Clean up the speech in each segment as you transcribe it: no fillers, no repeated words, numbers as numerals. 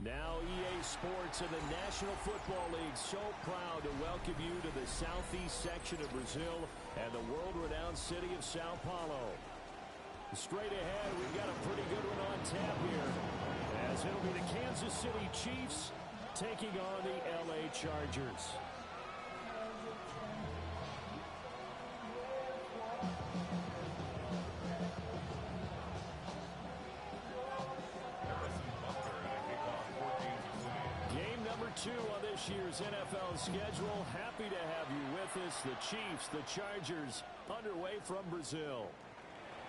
Now EA Sports and the National Football League so proud to welcome you to the southeast section of Brazil and the world-renowned city of Sao Paulo. Straight ahead, we've got a pretty good one on tap here, as it'll be the Kansas City Chiefs taking on the LA Chargers. Game number 2 on this year's NFL schedule. Happy to have you with us. The Chiefs, the Chargers, underway from Brazil.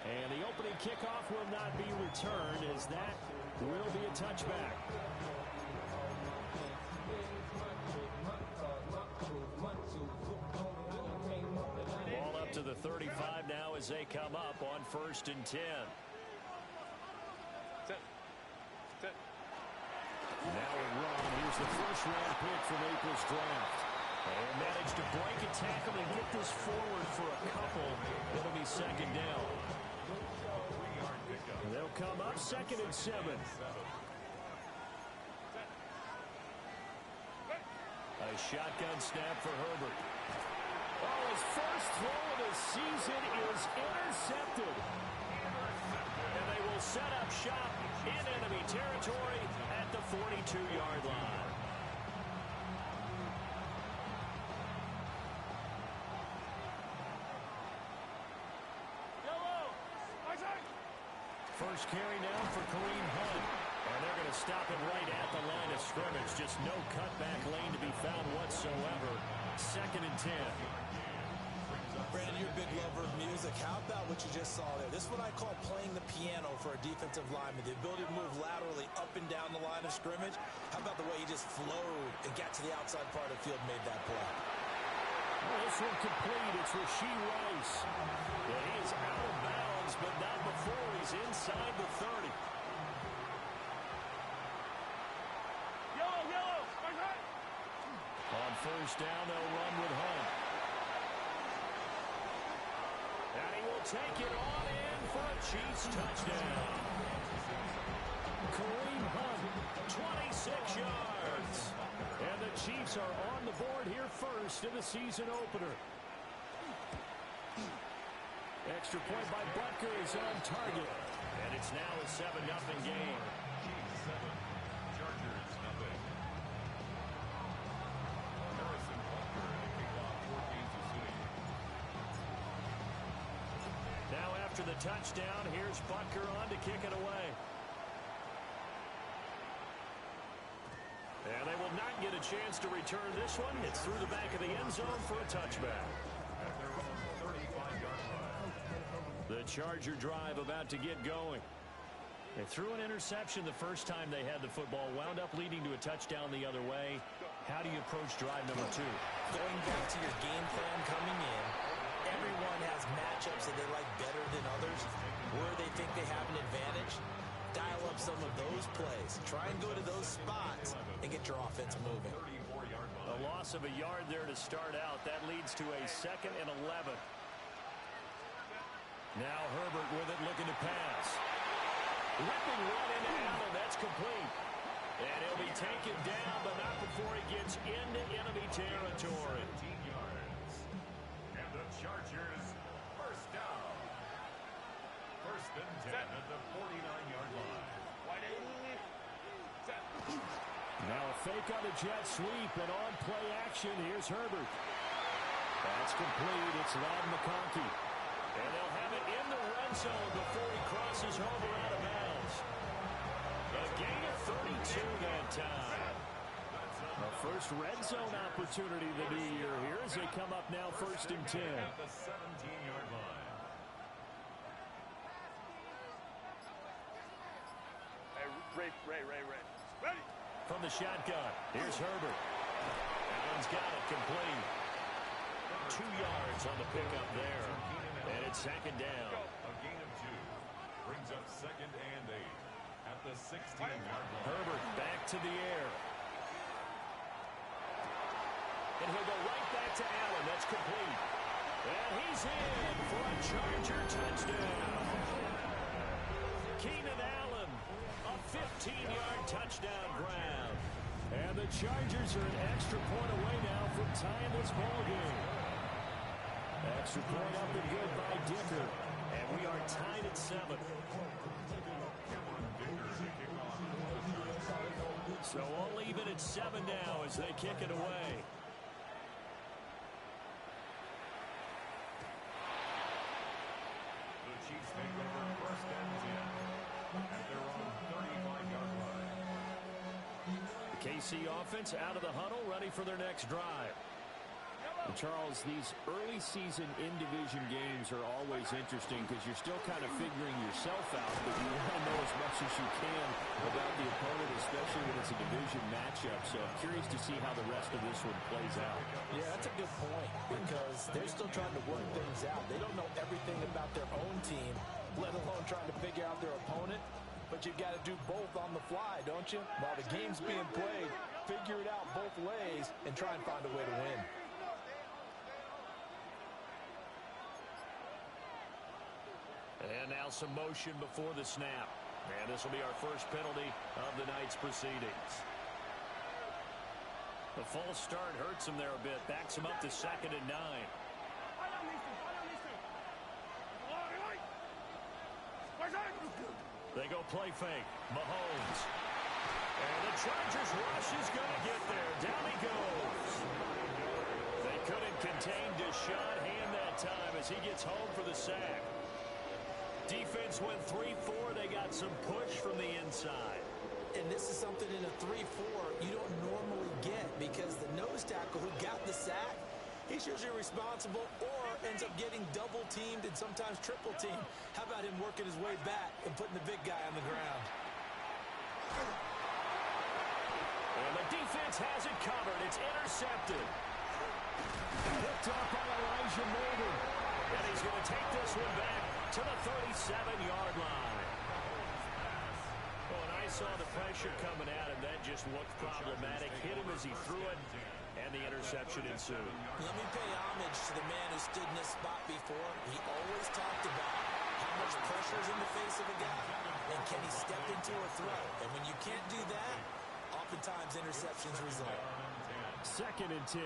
And the opening kickoff will not be returned, as that will be a touchback. Ball up to the 35 now as they come up on 1st and 10. Now a run. Here's the first-round pick from April's draft. And managed to break a tackle and get this forward for a couple. It'll be 2nd down. They'll come up 2nd and 7. A shotgun snap for Herbert. Oh, his first throw of the season is intercepted. And they will set up shop in enemy territory at the 42-yard line. First carry now for Kareem Hunt. And they're going to stop it right at the line of scrimmage. Just no cutback lane to be found whatsoever. 2nd and 10. Brandon, you're a big lover of music. How about what you just saw there? This is what I call playing the piano for a defensive lineman. The ability to move laterally up and down the line of scrimmage. How about the way he just flowed and got to the outside part of the field and made that play? Well, this one complete. It's Rashee Rice. And he is out of bounds, but not before he's inside the 30. On 1st down, they'll run with Hunt. And he will take it on in for a Chiefs touchdown. Kareem Hunt, 26 yards. And the Chiefs are on the board here first in the season opener. Extra point by Butker is on target. And it's now a 7-0 game. Chiefs 7, Chargers nothing. Now after the touchdown, here's Butker on to kick it away. And they will not get a chance to return this one. It's through the back of the end zone for a touchback. At their own 35-yard line. The Charger drive about to get going. They threw an interception the first time they had the football, wound up leading to a touchdown the other way. How do you approach drive number 2? Going back to your game plan coming in, everyone has matchups that they like better than others. Where they think they have an advantage, dial up some of those plays. Try and go to those spots and get your offense moving. A loss of a yard there to start out. That leads to a 2nd and 11. Now Herbert with it, looking to pass. Ripping one into Allen. That's complete. And he'll be taken down, but not before he gets into enemy territory. 17 yards. And the Chargers first down. 1st and 10 at the 49-yard line. Now a fake on the jet sweep, and on play action, here's Herbert. That's complete. It's Ladd McConkey. And they'll have it in the red zone before he crosses over out of bounds. A gain of 32 that time. The first red zone opportunity of the new year here as they come up now 1st and 10. At the 17-yard line. Ray. Ready? From the shotgun, here's Herbert. Allen's got it complete. 2 yards on the pickup there. And it's 2nd down. A gain of 2. Brings up 2nd and 8 at the 16-yard line. Herbert back to the air. And he'll go right back to Allen. That's complete. And he's in for a Charger touchdown. Keenan Allen, a 15-yard touchdown ground. And the Chargers are an extra point away now from tying this ball game. Extra point up and good by Dicker. And we are tied at 7. So all even at 7 now as they kick it away. The Chiefs take over first and 10. And they're on 35-yard line. The KC offense out of the huddle, ready for their next drive. And Charles, these early season in-division games are always interesting because you're still kind of figuring yourself out, but you want to know as much as you can about the opponent, especially when it's a division matchup. So I'm curious to see how the rest of this one plays out. Yeah, that's a good point because they're still trying to work things out. They don't know everything about their own team, let alone trying to figure out their opponent. But you've got to do both on the fly, don't you? While the game's being played, figure it out both ways and try and find a way to win. And now some motion before the snap. And this will be our first penalty of the night's proceedings. The false start hurts him there a bit. Backs him up to 2nd and 9. They go play fake. Mahomes. And the Chargers rush is going to get there. Down he goes. They couldn't contain Deshaun Hand that time as he gets home for the sack. Defense went 3-4. They got some push from the inside. And this is something in a 3-4 you don't normally get because the nose tackle who got the sack, he's usually responsible or ends up getting double-teamed and sometimes triple-teamed. How about him working his way back and putting the big guy on the ground? And the defense has it covered. It's intercepted. Picked up by Elijah Molden. And he's going to take this one back to the 37-yard line. Oh, and I saw the pressure coming at him. That just looked problematic. Hit him as he threw it, and the interception ensued. Let me pay homage to the man who stood in this spot before. He always talked about how much pressure is in the face of a guy, and can he step into a throw? And when you can't do that, oftentimes interceptions result. 2nd and 10.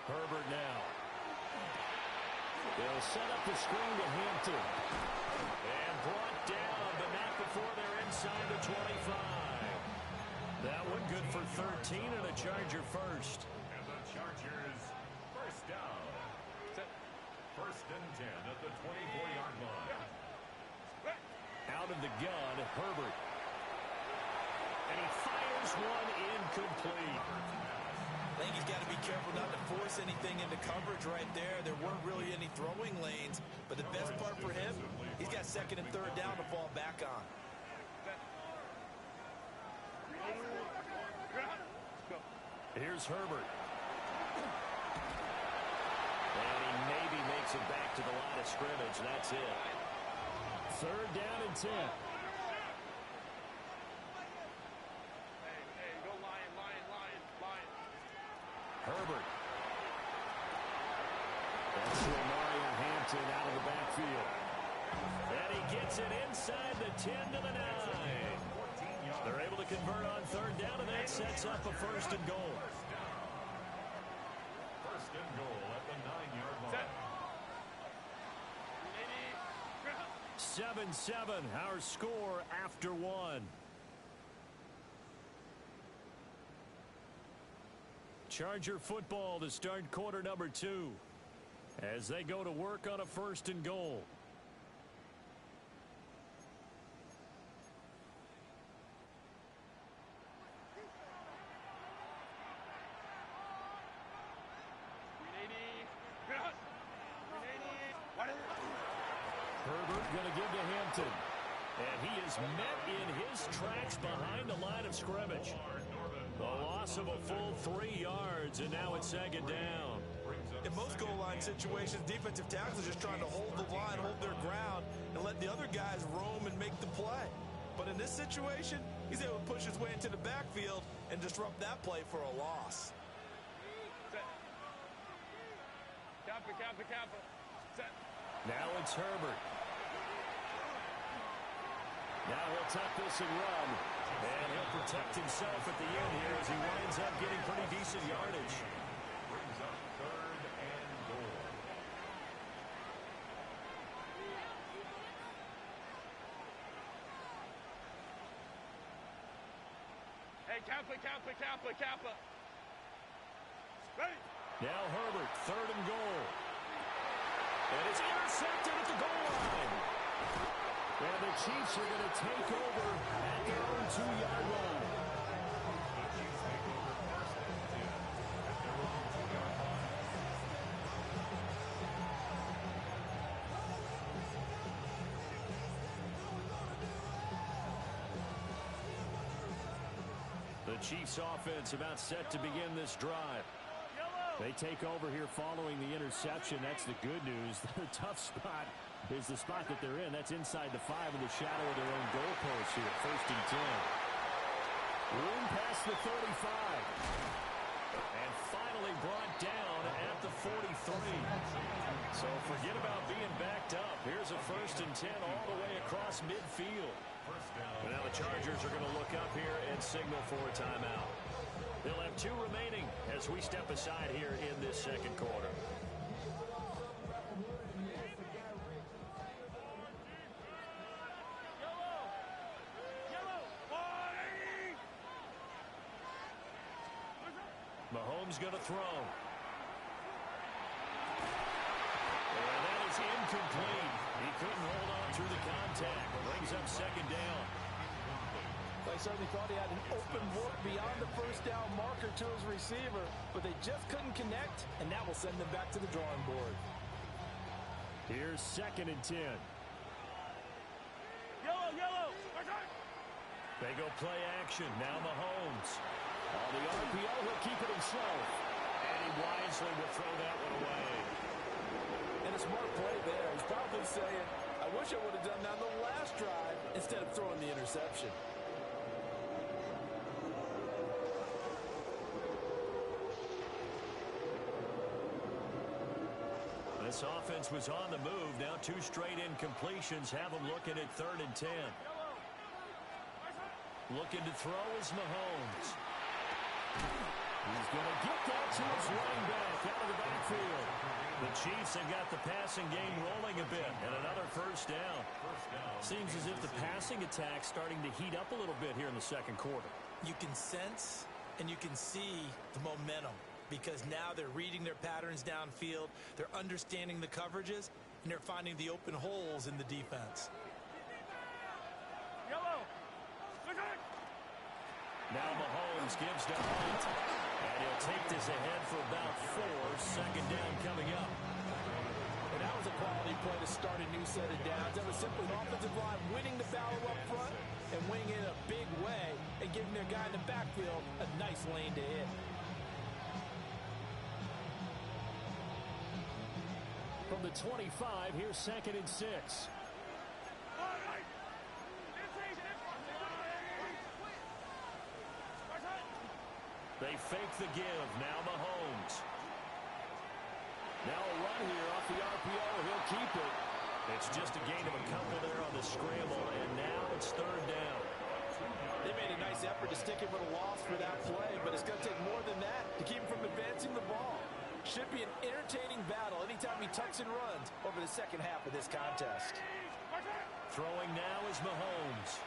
Herbert now. They'll set up the screen to Hampton. And brought down, but not before they're inside the 25. That one good for 13 and a Charger first. And the Chargers first down. First and 10 at the 24-yard line. Out of the gun, Herbert. And he fires one incomplete. I think he's got to be careful not to force anything into coverage right there. There weren't really any throwing lanes, but the best part for him, he's got 2nd and 3rd down to fall back on. Here's Herbert. And he maybe makes it back to the line of scrimmage. That's it. 3rd down and 10. Herbert. That's Lamarion Hampton out of the backfield. And he gets it inside the 10 to the 9. They're able to convert on 3rd down, and that sets up a 1st and goal. First and goal at the 9-yard line. 7-7, our score after 1. Charger football to start quarter number 2 as they go to work on a 1st and goal. Herbert going to give to Hampton. And he is met in his tracks behind the line of scrimmage. A loss of a full 3 yards, and now it's 2nd down. In most goal line situations, defensive tackles are just trying to hold the line, hold their ground, and let the other guys roam and make the play. But in this situation, he's able to push his way into the backfield and disrupt that play for a loss. Now it's Herbert. Now he'll tuck this and run. And he'll protect himself at the end here as he winds up getting pretty decent yardage. Brings up 3rd and goal. Hey, Kappa. Ready? Now Herbert, 3rd and goal. And it's intercepted at the goal line. And the Chiefs are going to take over at their own 2-yard line. The Chiefs take over 1st and 10 at their own 2-yard line. The Chiefs offense about set to begin this drive. They take over here following the interception. That's the good news. The tough spot is the spot that they're in. That's inside the 5 in the shadow of their own goalpost here. 1st and 10. Room past the 35. And finally brought down at the 43. So forget about being backed up. Here's a 1st and 10 all the way across midfield. But now the Chargers are going to look up here and signal for a timeout. They'll have 2 remaining as we step aside here in this second quarter. Mahomes going to throw. And that is incomplete. He couldn't hold on through the contact. Brings up 2nd down. I certainly thought he had an open look beyond the 1st down marker to his receiver, but they just couldn't connect, and that will send them back to the drawing board. Here's 2nd and 10. Yellow. They go play action. Now Mahomes. On the RPO, he'll keep it himself. And he wisely will throw that one away. And a smart play there. He's probably saying, I wish I would have done that on the last drive instead of throwing the interception. This offense was on the move. Now 2 straight incompletions have them looking at 3rd and 10. Looking to throw is Mahomes. He's going to get that to his running back out of the backfield. The Chiefs have got the passing game rolling a bit, and another 1st down. Seems as if the passing attack's starting to heat up a little bit here in the second quarter. You can sense and you can see the momentum because now they're reading their patterns downfield, they're understanding the coverages, and they're finding the open holes in the defense. Now Mahomes gives to Hunt, and he'll take this ahead for about 4. 2nd down coming up. And that was a quality play to start a new set of downs. That was simply an offensive line winning the battle up front and winning in a big way and giving their guy in the backfield a nice lane to hit. From the 25, here's 2nd and 6. They fake the give. Now Mahomes. Now a run here off the RPO. He'll keep it. It's just a gain of a couple there on the scramble, and now it's 3rd down. They made a nice effort to stick him with a loss for that play, but it's going to take more than that to keep him from advancing the ball. Should be an entertaining battle anytime he tucks and runs over the second half of this contest. Throwing now is Mahomes.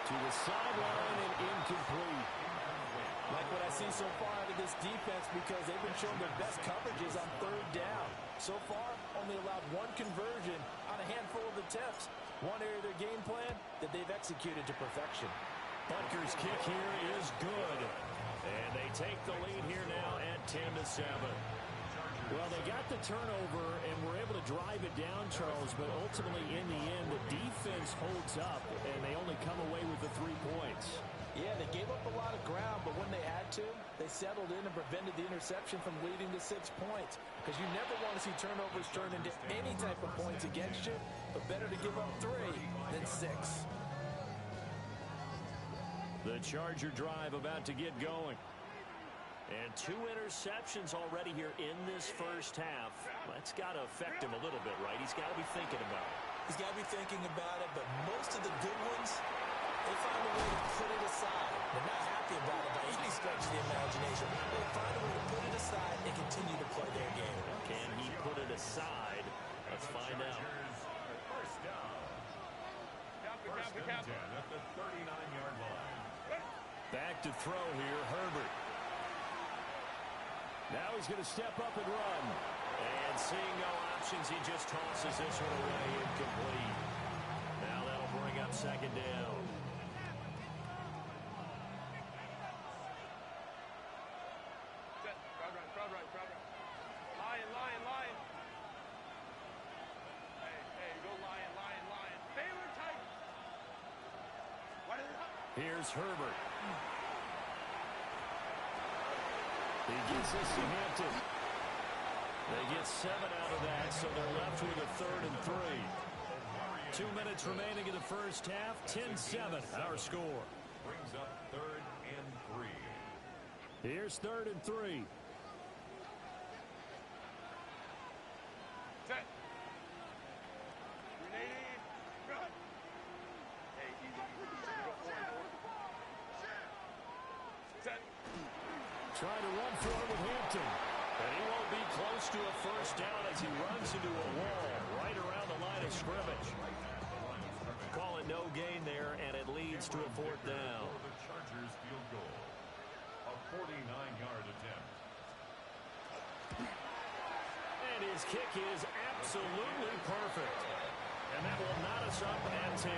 To the sideline and incomplete. Like what I see so far out of this defense because they've been showing their best coverages on 3rd down. So far, only allowed 1 conversion on a handful of attempts. One area of their game plan that they've executed to perfection. Butker's kick here is good. And they take the lead here now at 10-7. Well, they got the turnover and were able to drive it down, Charles, but ultimately in the end, the defense holds up, and they only come away with the 3 points. Yeah, they gave up a lot of ground, but when they had to, they settled in and prevented the interception from leading to 6 points. Because you never want to see turnovers turn into any type of points against you, but better to give up 3 than 6. The Charger drive about to get going. And 2 interceptions already here in this first half. That's got to affect him a little bit, right? He's got to be thinking about it. He's got to be thinking about it, but most of the good ones, they find a way to put it aside. They're not happy about it by any stretch of the imagination. They find a way to put it aside and continue to play their game. Can he put it aside? Let's find out. First down. First and 10 at the 39-yard line. Back to throw here, Herbert. Now he's going to step up and run. And seeing no options, he just tosses this one away, incomplete. Now that'll bring up second down. Crowd right. Lion. Hey, go lion. Baylor tight. Here's Herbert. He gets this to Hampton. They get 7 out of that, so they're left with a 3rd and 3. 2 minutes remaining in the first half. 10-7, our score. Brings up 3rd and 3. Here's 3rd and 3. Set. Grenade. Run. Hey, easy. Go forward. Set. Trying to run for it with Hampton. And he won't be close to a first down as he runs into a wall right around the line of scrimmage. Call it no gain there, and it leads to a 4th down. The Chargers field goal. A 49-yard attempt. And his kick is absolutely perfect. And that will knot us up at 10.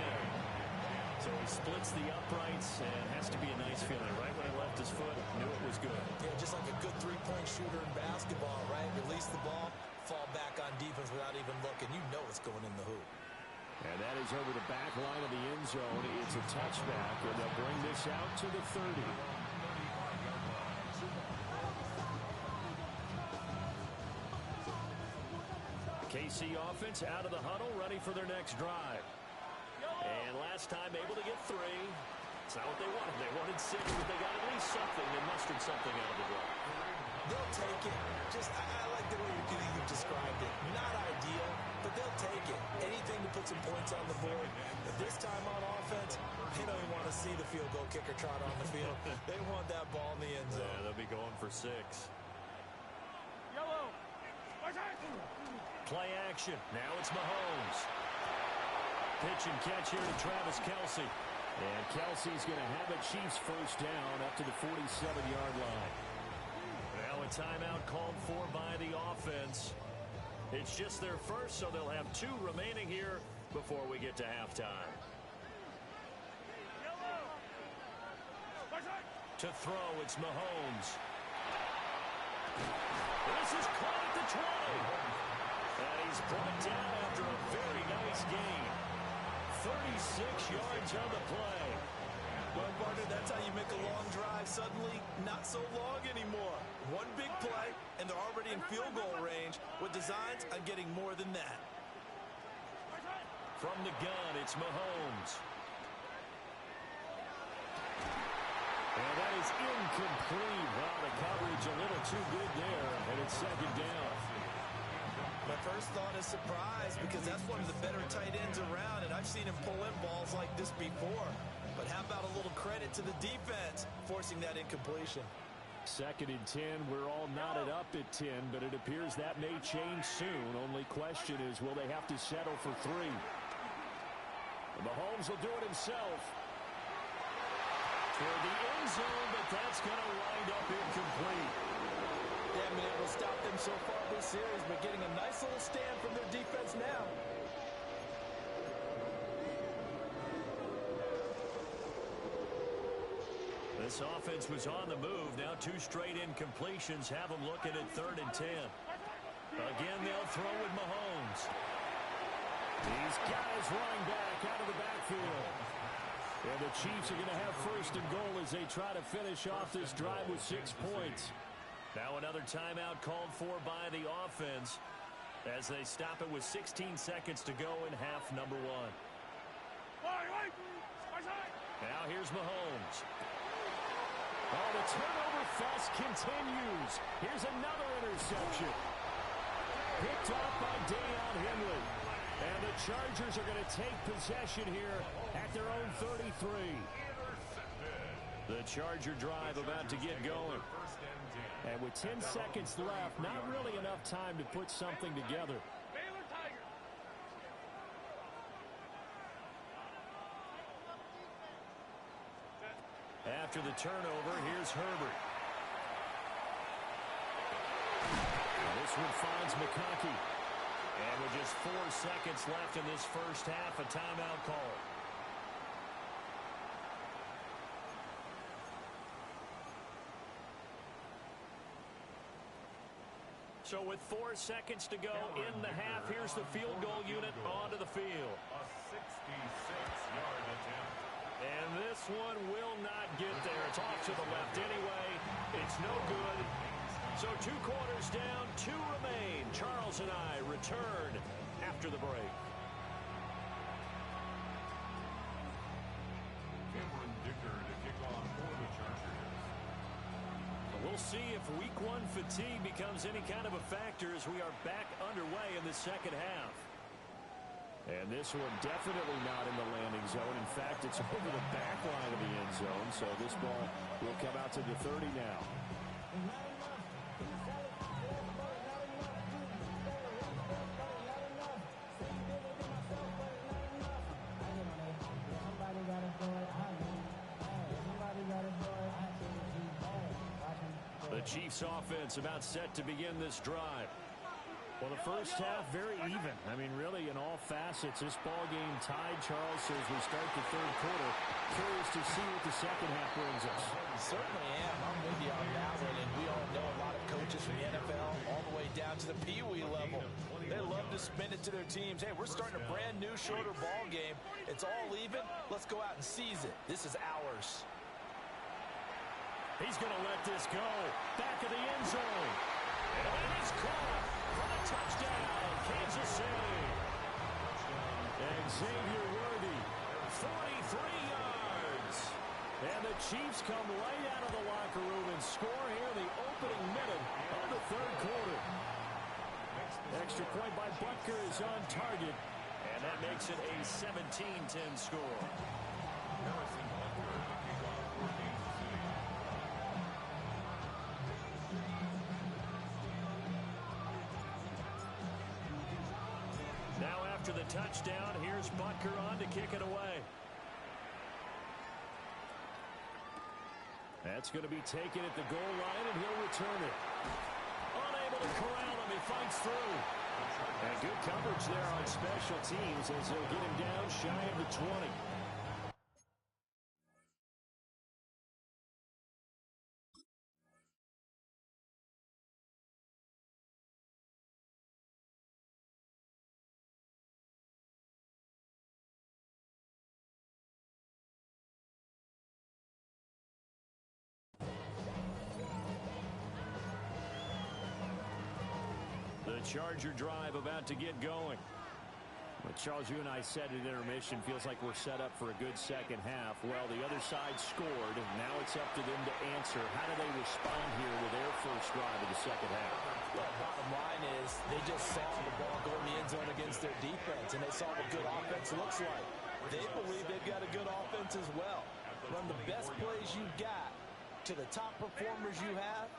So he splits the uprights, and has to be a nice feeling. Right when he left his foot, knew it was good. Yeah, just like a good three-point shooter in basketball, right? Release the ball, fall back on defense without even looking. You know it's going in the hoop. And that is over the back line of the end zone. It's a touchback, and they'll bring this out to the 30. KC offense out of the huddle, ready for their next drive. And last time able to get 3. It's not what they wanted. They wanted 6, but they got at least something. They mustered something out of the drive. They'll take it. I like the way you described it. Not ideal, but they'll take it. Anything to put some points on the board. But this time on offense, they don't even want to see the field goal kicker trot on the field. They want that ball in the end zone. Yeah, they'll be going for 6. Yellow. Play action. Now it's Mahomes. Pitch and catch here to Travis Kelce. And Kelsey's going to have a Chiefs first down up to the 47-yard line. Now a timeout called for by the offense. It's just their first, so they'll have 2 remaining here before we get to halftime. To throw, it's Mahomes. This is caught at the 20. And he's brought down after a very nice gain. 36 yards on the play. Well, partner, that's how you make a long drive suddenly not so long anymore. One big play, and they're already in field goal range with designs on getting more than that. From the gun, it's Mahomes. And that is incomplete. Wow, the coverage a little too good there, and it's second down. My first thought is surprise, because that's one of the better tight ends around, and I've seen him pull in balls like this before. But how about a little credit to the defense forcing that incompletion? Second and 10, we're all knotted up at 10, but it appears that may change soon. Only question is, will they have to settle for 3? And Mahomes will do it himself. For the end zone, but that's going to wind up incomplete. They haven't been able to stop them so far this series, but getting a nice little stand from their defense now. This offense was on the move. Now 2 straight incompletions have them looking at 3rd and 10. Again, they'll throw with Mahomes. These guys running back out of the backfield. And the Chiefs are going to have 1st and goal as they try to finish off this drive with 6 points. Now another timeout called for by the offense as they stop it with 16 seconds to go in half number 1. Now here's Mahomes. Oh, the turnover fest continues. Here's another interception. Picked off by Deion Henley. And the Chargers are going to take possession here at their own 33. The Charger drive about to get going. And with 10 seconds left, not really enough time to put something together. Baylor Tigers. After the turnover, here's Herbert. This one finds McConkey. And with just 4 seconds left in this first half, a timeout call. So with 4 seconds to go in the half, here's the field goal unit onto the field. A 66-yard attempt. And this one will not get there. It's off to the left anyway. It's no good. So 2 quarters down, 2 remain. Charles and I return after the break. Cameron Dicker to kick off for the Chargers. We'll see if week 1 fatigue becomes any kind of a factor as we are back underway in the second half. And this one definitely not in the landing zone. In fact, it's over the back line of the end zone. So this ball will come out to the 30 now. The Chiefs offense about set to begin this drive. Well, the first half very even. I mean, really, in all facets, this ball game tied, Charles, so as we start the third quarter. Curious to see what the second half brings us. Certainly am. I'm with you on that one, and we all know a lot of coaches from the NFL all the way down to the Pee Wee level. They love to spin it to their teams. Hey, we're starting a brand new, shorter ball game. It's all even. Let's go out and seize it. This is ours. He's going to let this go. Back of the end zone. And it is caught for the touchdown. Kansas City. And Xavier Worthy, 43 yards. And the Chiefs come right out of the locker room and score here in the opening minute of the third quarter. Extra point by Butker is on target. And that makes it a 17-10 score. Harrison Butker to kick off for Kansas City. Now after the touchdown, here's Butker on to kick it away. That's going to be taken at the goal line, and he'll return it. Unable to corral him, he fights through. And good coverage there on special teams as they'll get him down shy of the 20. The Charger drive about to get going. But Charles, you and I said at intermission, feels like we're set up for a good second half. Well, the other side scored, and now it's up to them to answer. How do they respond here with their first drive of the second half? Well, bottom line is they just saw the ball go in the end zone against their defense, and they saw what good offense looks like. They believe they've got a good offense as well. Run the best plays you've got to the top performers you have,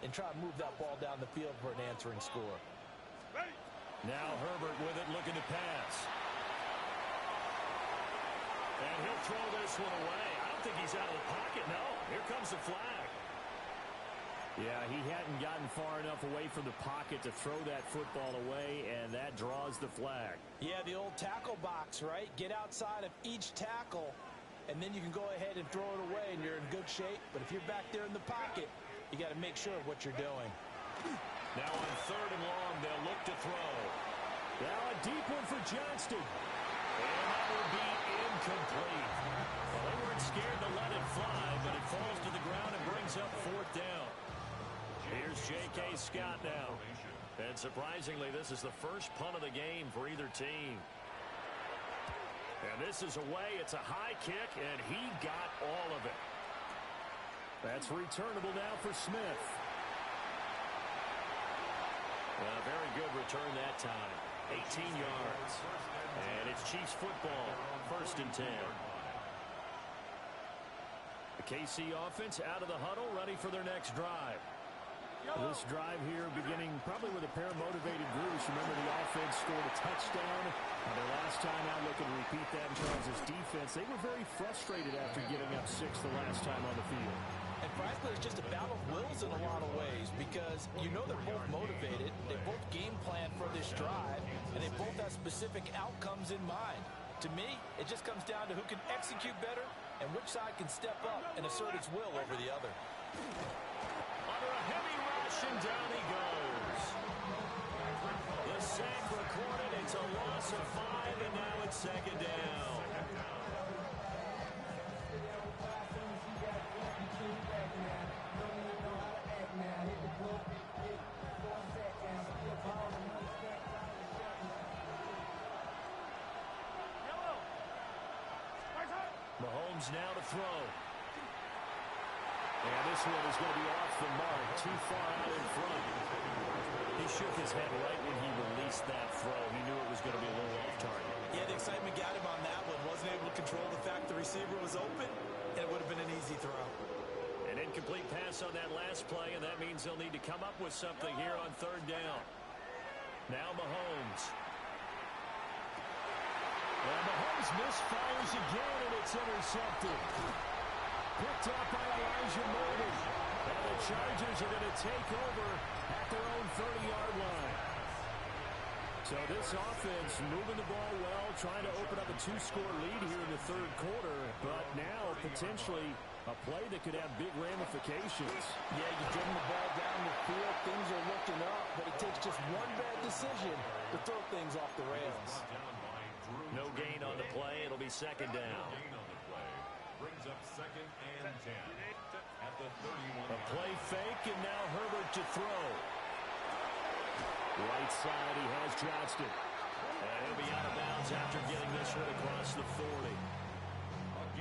and try to move that ball down the field for an answering score. Now Herbert with it, looking to pass. And he'll throw this one away. I don't think he's out of the pocket, no. Here comes the flag. Yeah, he hadn't gotten far enough away from the pocket to throw that football away, and that draws the flag. Yeah, the old tackle box, right? Get outside of each tackle, and then you can go ahead and throw it away, and you're in good shape. But if you're back there in the pocket, you got to make sure of what you're doing. Now on third and long, they'll look to throw. Now a deep one for Johnston. And that will be incomplete. Well, they weren't scared to let it fly, but it falls to the ground and brings up fourth down. Here's J.K. Scott now. And surprisingly, this is the first punt of the game for either team. And this is away. It's a high kick, and he got all of it. That's returnable now for Smith. Very good return that time. 18 yards. And it's Chiefs football. 1st and 10. The KC offense out of the huddle, ready for their next drive. This drive here beginning probably with a pair of motivated groups. Remember, the offense scored a touchdown. Their last time out, looking to repeat that in Charles' defense. They were very frustrated after giving up 6 the last time on the field. And frankly, it's just a battle of wills in a lot of ways because you know they're both motivated, they both game plan for this drive, and they both have specific outcomes in mind. To me, it just comes down to who can execute better and which side can step up and assert its will over the other. Under a heavy rush, and down he goes. The sack recorded. It's a loss of 5, and now it's 2nd down. Mahomes now to throw. And this one is going to be off the mark, too far out in front. He shook his head right when he released that throw. He knew it was going to be a little off target. Yeah, the excitement got him on that one. Wasn't able to control the fact the receiver was open, and it would have been an easy throw. An incomplete pass on that last play, and that means they'll need to come up with something here on 3rd down. Now Mahomes. And Mahomes misfires again, and it's intercepted. Picked up by Elijah Molden. And the Chargers are going to take over at their own 30-yard line. So this offense moving the ball well, trying to open up a 2-score lead here in the 3rd quarter, but now potentially a play that could have big ramifications. Yeah, you've driven the ball down the field. Things are looking up, but it takes just one bad decision to throw things off the rails. No gain on the play. It'll be 2nd down. Brings up 2nd and 10 at the 31. A play fake, and now Herbert to throw. Right side, he has Johnston. And he'll be out of bounds after getting this one across the 40.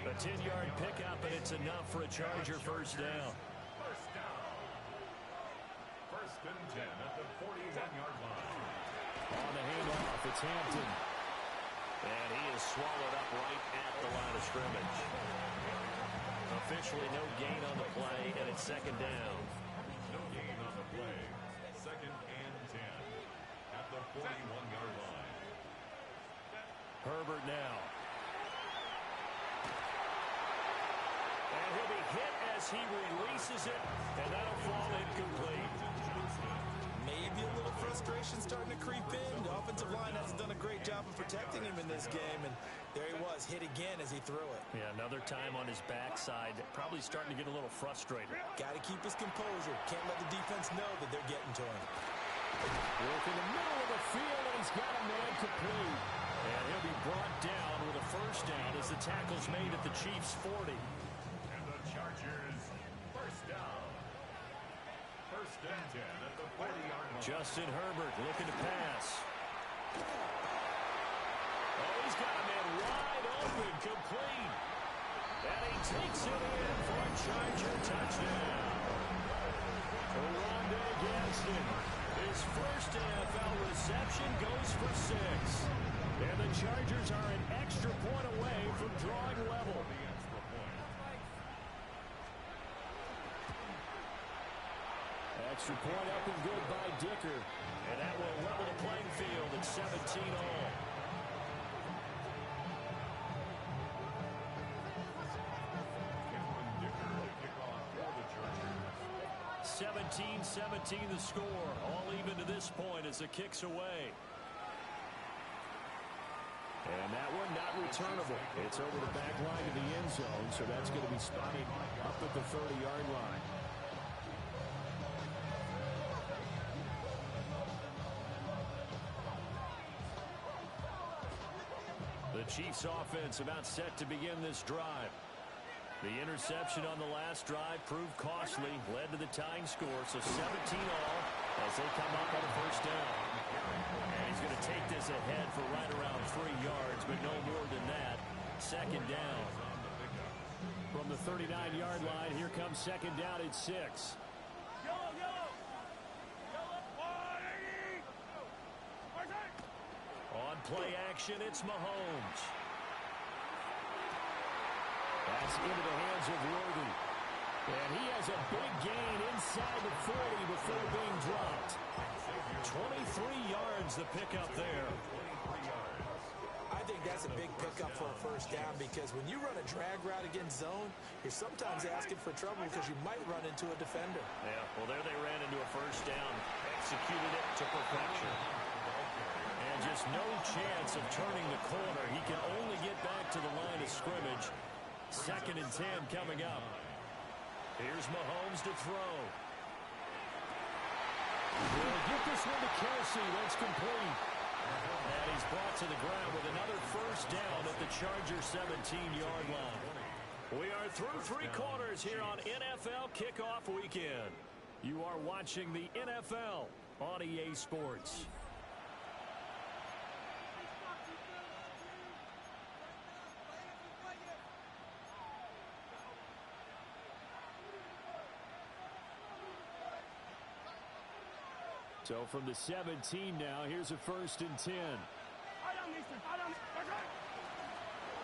A 10-yard pickup, and it's enough for a Charger 1st down. 1st and 10 at the 41-yard line. On the handoff, it's Hampton. And he is swallowed up right at the line of scrimmage. Officially no gain on the play, and it's 2nd down. No gain on the play. 2nd and 10 at the 41-yard line. Herbert now. And he'll be hit as he releases it, and that'll fall incomplete. Maybe a little frustration starting to creep in. The offensive line hasn't done a great job of protecting him in this game, and there he was, hit again as he threw it. Yeah, another time on his backside, probably starting to get a little frustrated. Got to keep his composure. Can't let the defense know that they're getting to him. Work in the middle of the field, and he's got a man complete. And he'll be brought down with a 1st down as the tackle's made at the Chiefs' 40. And the Chargers 1st down. 1st and 10 at the 40-yard line. Justin Herbert looking to pass. Oh, he's got a man wide open, complete. And he takes it in for a Charger touchdown. Rondé Gadsden, his 1st NFL reception, goes for 6. And the Chargers are an extra point away from drawing level. Extra point up and good by Dicker. And that will level the playing field at 17 all. 17-17 the score. All even to this point as the kick's away. And that one not returnable. It's over the back line of the end zone, so that's going to be spotted up at the 30-yard line. The Chiefs offense about set to begin this drive. The interception on the last drive proved costly, led to the tying score, so 17 all as they come up on a 1st down. And he's going to take this ahead for right around 3 yards, but no more than that. 2nd down. From the 39-yard line, here comes second down at 6. On play action, it's Mahomes. That's into the hands of Worthy. And he has a big gain inside the 40 before being dropped. 23 yards the pickup there. I think that's a big pickup for a first down because when you run a drag route against zone, you're sometimes asking for trouble because you might run into a defender. Yeah, well, there they ran into a first down. Executed it to perfection. And just no chance of turning the corner. He can only get back to the line of scrimmage. 2nd and 10 coming up. Here's Mahomes to throw. We'll get this one to Kelsey. That's complete. And he's brought to the ground with another first down at the Chargers 17-yard line. We are through 3 quarters here on NFL Kickoff Weekend. You are watching the NFL on EA Sports. So from the 17 now, here's a 1st and 10.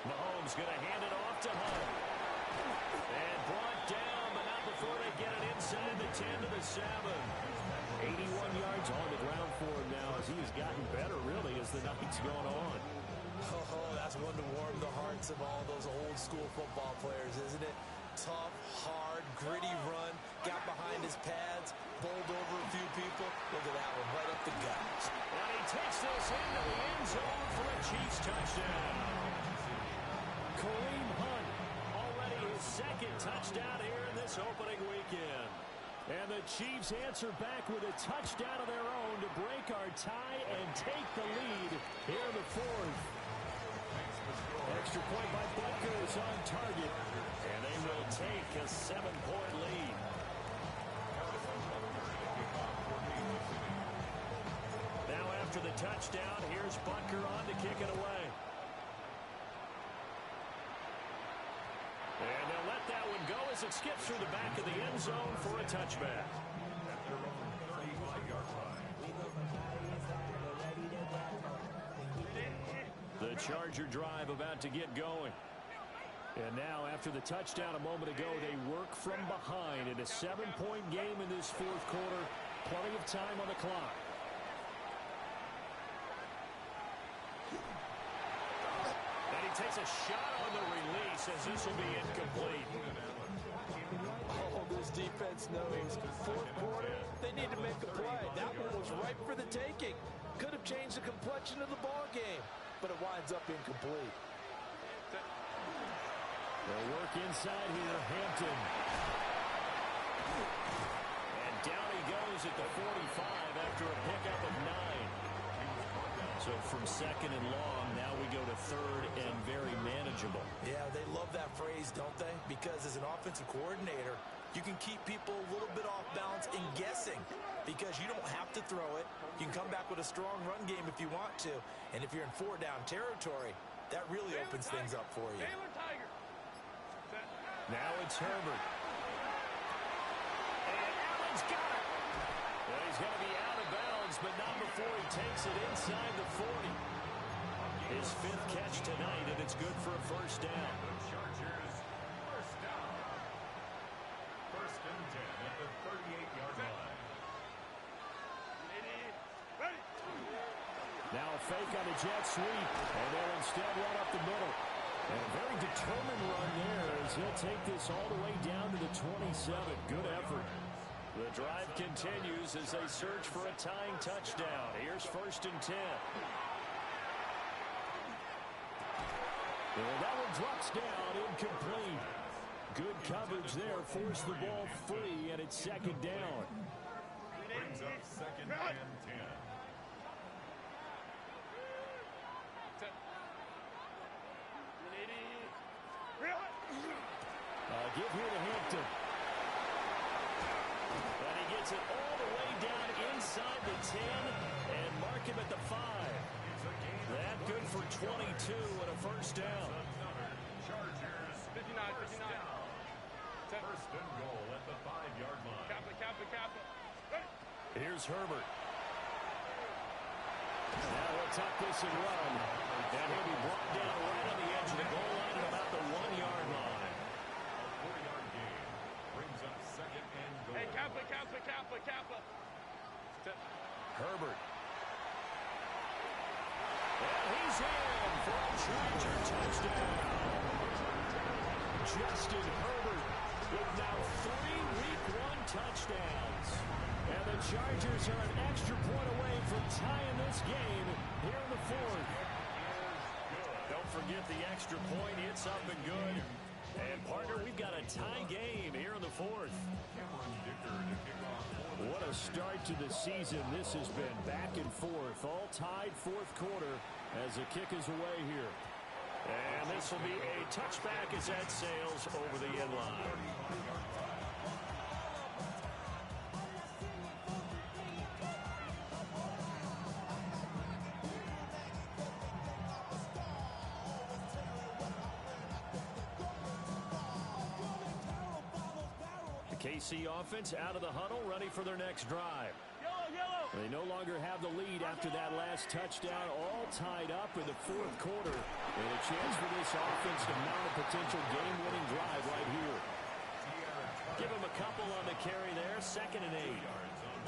Mahomes going to hand it off to Hunt. And brought down, but not before they get it inside the 10 to the 7. 81 yards on the ground for him now as he has gotten better, really, as the night's gone on. Oh, that's one to warm the hearts of all those old school football players, isn't it? Tough, hard, gritty run, got behind his pads, bowled over a few people. Look at that one, right up the gut. And he takes this into the end zone for a Chiefs touchdown. Kareem Hunt, already his 2nd touchdown here in this opening weekend. And the Chiefs answer back with a touchdown of their own to break our tie and take the lead here in the 4th. Extra point by Butker is on target. And they will take a 7-point lead. Now after the touchdown, here's Butker on to kick it away. And they'll let that one go as it skips through the back of the end zone for a touchback. The Charger drive about to get going. And now, after the touchdown a moment ago, they work from behind in a 7-point game in this 4th quarter. Plenty of time on the clock. And he takes a shot on the release as this will be incomplete. Oh, this defense knows. 4th quarter, they need to make a play. That one was ripe for the taking. Could have changed the complexion of the ball game, but it winds up incomplete. They'll work inside here, Hampton. And down he goes at the 45 after a pickup of 9. So from 2nd and long, now we go to 3rd and very manageable. Yeah, they love that phrase, don't they? Because as an offensive coordinator, you can keep people a little bit off balance and guessing because you don't have to throw it. You can come back with a strong run game if you want to. And if you're in 4-down territory, that really opens things up for you. Now it's Herbert. And Allen's got it. Well, he's going to be out of bounds, but not before he takes it inside the 40. His 5th catch tonight, and it's good for a first down. Chargers, first down. 1st and 10 at the 38-yard line. Now a fake on the jet sweep, and they'll instead run up the middle. And a very determined run there as he'll take this all the way down to the 27. Good effort. The drive continues as they search for a tying touchdown. Here's 1st and 10. Well, that one drops down, incomplete. Good coverage there, forced the ball free, and it's 2nd down. Brings up 2nd and 10. Give here to Hampton. And he gets it all the way down inside the 10 and mark him at the 5. That good for 22 and a first down. Chargers, 59. First and goal at the 5-yard line. Kappa. Ready. Here's Herbert. Now he'll tuck this and run. And he'll be brought down right on the edge of the goal line at about the 1-yard line. A 4-yard gain brings up second and goal. Hey, Kappa. Herbert. And he's in for a Charger touchdown. Justin Herbert with now 3 Week 1 touchdowns. And the Chargers are an extra point away from tying this game here in the 4th. Don't forget the extra point. It's up and good. And, partner, we've got a tie game here in the 4th. What a start to the season this has been. Back and forth, all tied 4th quarter as the kick is away here. And this will be a touchback as that sails over the end line. KC offense out of the huddle, ready for their next drive. They no longer have the lead after that last touchdown, all tied up in the 4th quarter. And a chance for this offense to mount a potential game-winning drive right here. Give him a couple on the carry there, 2nd and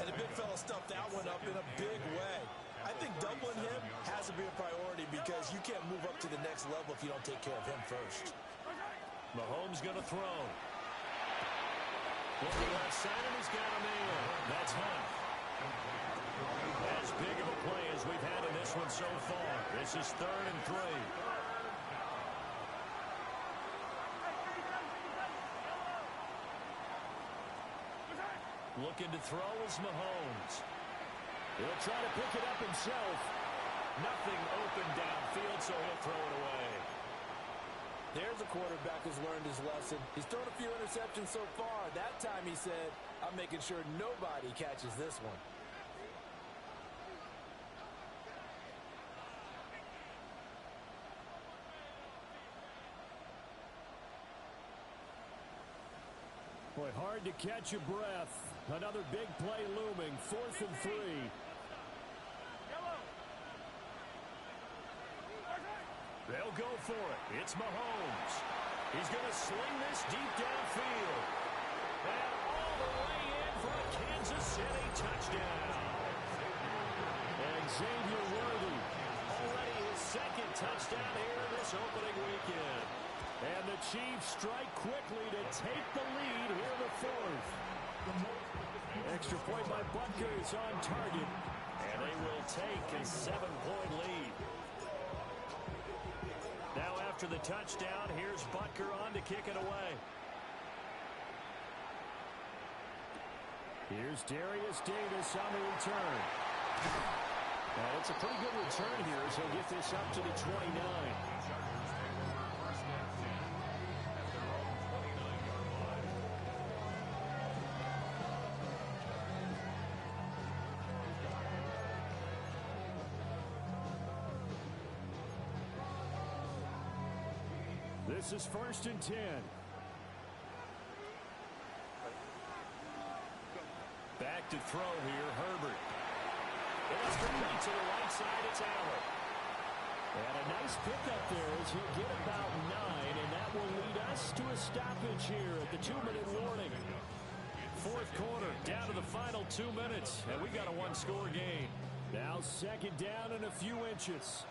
8. And the big fella stuffed that one up in a big way. I think doubling him has to be a priority because you can't move up to the next level if you don't take care of him first. Mahomes going to throw. Looking left side, and he's got a man. That's Hunt. As big of a play as we've had in this one so far. This is 3rd and 3. Looking to throw is Mahomes. He'll try to pick it up himself. Nothing open downfield, so he'll throw it away. There's a quarterback who's learned his lesson. He's thrown a few interceptions so far. That time he said, I'm making sure nobody catches this one. Boy, hard to catch your breath. Another big play looming. 4th and 3. They'll go for it. It's Mahomes. He's going to sling this deep downfield. And all the way in for a Kansas City touchdown. And Xavier Worthy, already his 2nd touchdown here this opening weekend. And the Chiefs strike quickly to take the lead here in the 4th. Extra point by Butker is on target. And they will take a 7-point lead. Now after the touchdown, here's Butker on to kick it away. Here's Darius Davis on the return. Well, it's a pretty good return here, so he'll get this up to the 29. This is 1st and 10. Back to throw here, Herbert. And it's complete to the right side, it's Allen. And a nice pickup there as he'll get about 9, and that will lead us to a stoppage here at the 2-minute warning. 4th quarter, down to the final 2 minutes, and we've got a 1-score game. Now 2nd down and a few inches.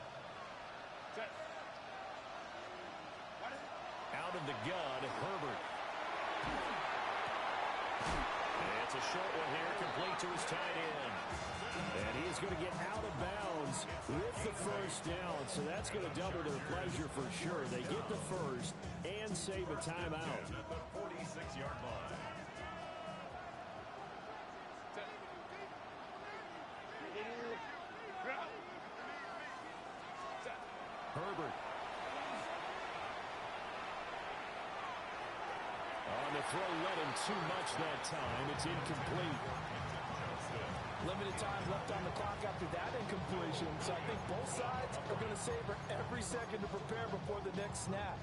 Out of the gun, Herbert. It's a short one here, complete to his tight end. And he is going to get out of bounds with the 1st down, so that's going to double their pleasure for sure. They get the 1st and save a timeout. At the 46-yard line. Herbert. On the throw, led him too much that time. It's incomplete. Limited time left on the clock after that incompletion, so I think both sides are going to savor every second to prepare before the next snap.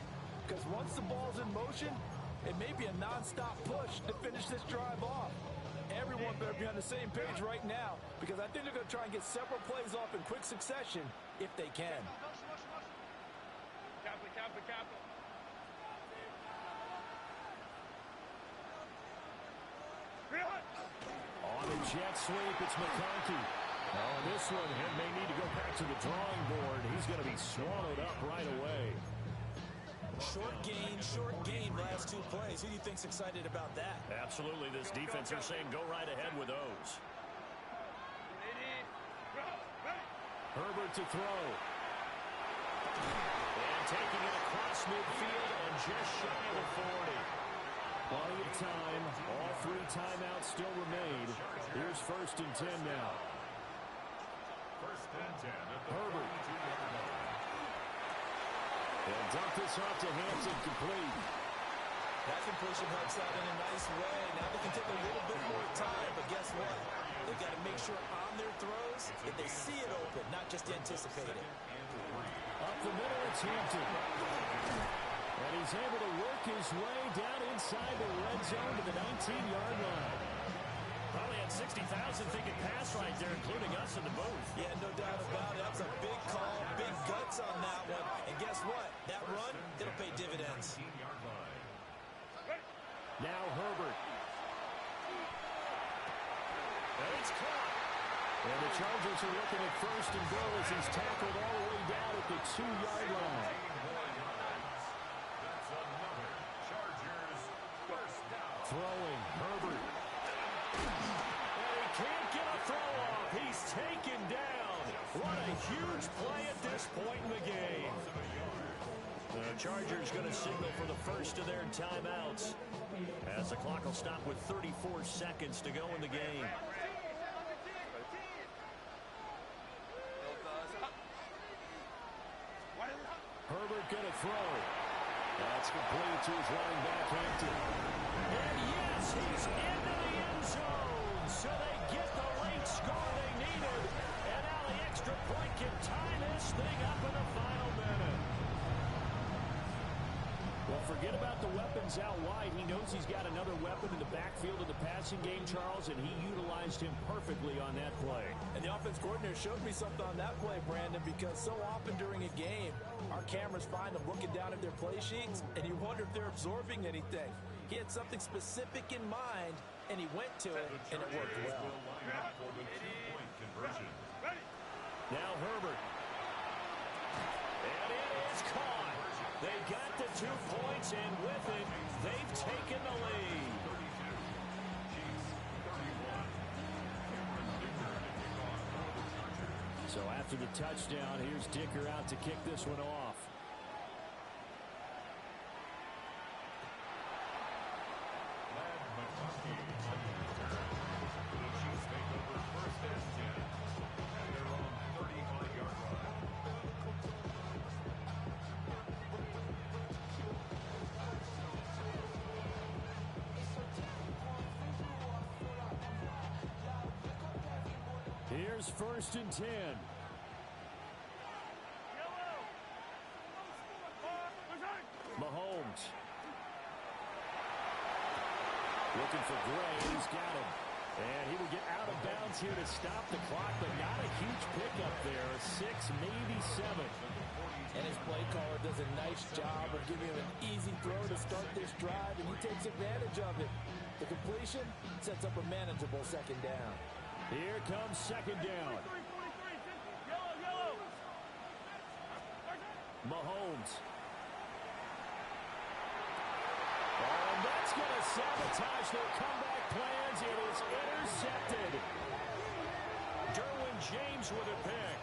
Because once the ball's in motion, It may be a non-stop push to finish this drive off. Everyone better be on the same page right now because I think they're going to try and get several plays off in quick succession if they can. Capital. On the jet sweep, it's McConkey. Oh, this one may need to go back to the drawing board. He's going to be swallowed up right away. Short gain, last 2 plays. Who do you think's excited about that? Absolutely, this defense are saying go right ahead with those. Herbert to throw. And taking it across midfield and just shy of the 40. Plenty of time. All 3 timeouts still remain. Here's 1st and 10 now. 1st and 10 at the Herbert. 42-yard line. They'll dump this off to Hampton, complete. That completion helps out in a nice way. Now they can take a little bit more time, but guess what? They've got to make sure on their throws that they see it open, not just anticipate it. Up the middle, it's Hampton. And he's able to work his way down inside the red zone to the 19-yard line. Probably had 60,000 thinking pass right there, including us in the booth. Yeah, no doubt about it. That was a big call, big guts on that one. And guess what? That run, it'll pay dividends. Now Herbert. And it's caught. And the Chargers are looking at 1st and goal as he's tackled all the way down at the 2-yard line. That's another Chargers first down. Throwing, Herbert. And he can't get a throw off. He's taken down. What a huge play at this point in the game. The Chargers going to signal for the first of their timeouts as the clock will stop with 34 seconds to go in the game. Herbert going to throw. That's complete to his running back, Hampton. And yes, he's into the end zone. So they get the late score they needed. And now the extra point can tie this thing up in the final minute. Well, forget about the weapons out wide. He knows he's got another weapon in the backfield of the passing game, Charles, and he utilized him perfectly on that play. And the offense coordinator showed me something on that play, Brandon, because so often during a game, our cameras find them looking down at their play sheets, and you wonder if they're absorbing anything. He had something specific in mind, and he went to it, and it worked well. Now Herbert. And it is caught. They got the 2 points, and with it, they've taken the lead. So after the touchdown, here's Dicker out to kick this one off. Here's 1st and 10. Mahomes. Looking for Gray. He's got him. And he will get out of bounds here to stop the clock, but not a huge pickup there. 6, maybe 7. And his play caller does a nice job of giving him an easy throw to start this drive, and he takes advantage of it. The completion sets up a manageable 2nd down. Here comes 2nd down. Mahomes. And that's going to sabotage their comeback plans. It is intercepted. Derwin James with a pick.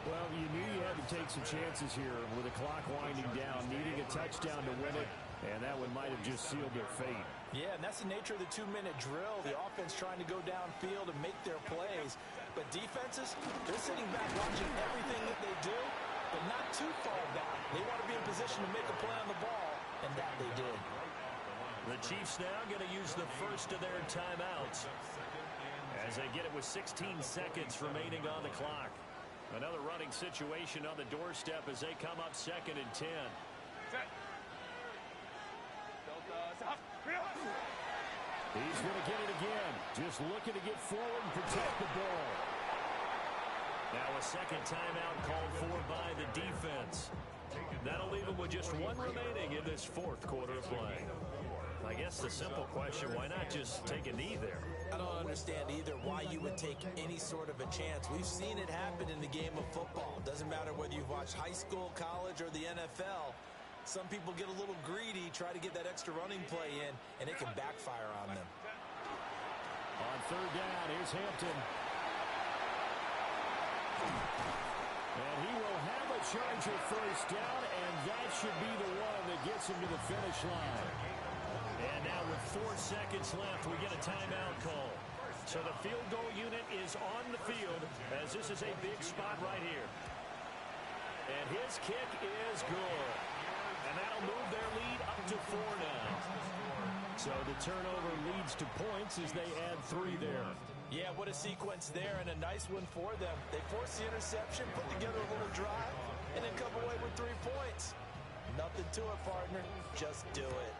Well, you knew you had to take some chances here with the clock winding down, needing a touchdown to win it, and that one might have just sealed their fate. Yeah, and that's the nature of the 2-minute drill. The offense trying to go downfield and make their plays. But defenses, they're sitting back watching everything that they do, but not too far back. They want to be in position to make a play on the ball, and that they did. The Chiefs now going to use the first of their timeouts as they get it with 16 seconds remaining on the clock. Another running situation on the doorstep as they come up 2nd and 10. Set. Delta. He's going to get it again. Just looking to get forward and protect the ball. Now a second timeout called for by the defense. That'll leave him with just one remaining in this fourth quarter of play. I guess the simple question, why not just take a knee there? I don't understand either why you would take any sort of a chance. We've seen it happen in the game of football. Doesn't matter whether you've watched high school, college, or the NFL. Some people get a little greedy, try to get that extra running play in, and it can backfire on them. On third down, here's Hampton. And he will have a Charger first down, and that should be the one that gets him to the finish line. And now with 4 seconds left, we get a timeout call. So the field goal unit is on the field, as this is a big spot right here. And his kick is good. And that'll move their lead up to 4 now. So the turnover leads to points as they add 3 there. Yeah, what a sequence there, and a nice one for them. They force the interception, put together a little drive, and then come away with 3 points. Nothing to it, partner. Just do it.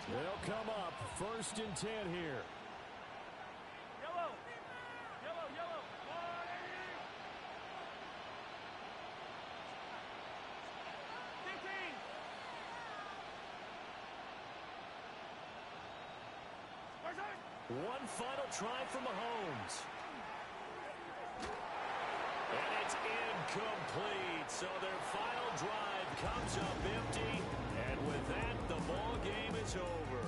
They'll come up 1st and 10 here. Yellow. Yellow, yellow. 15. One final try from Mahomes. And it's incomplete. So their final drive comes up empty. And with that, the ball game is over.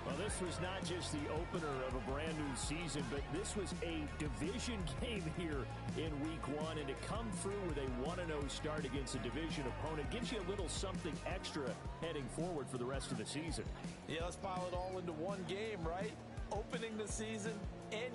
Well, this was not just the opener of a brand new season, but this was a division game here in week 1. And to come through with a 1-0 start against a division opponent gives you a little something extra heading forward for the rest of the season. Yeah, let's pile it all into one game, right? Opening the season, and you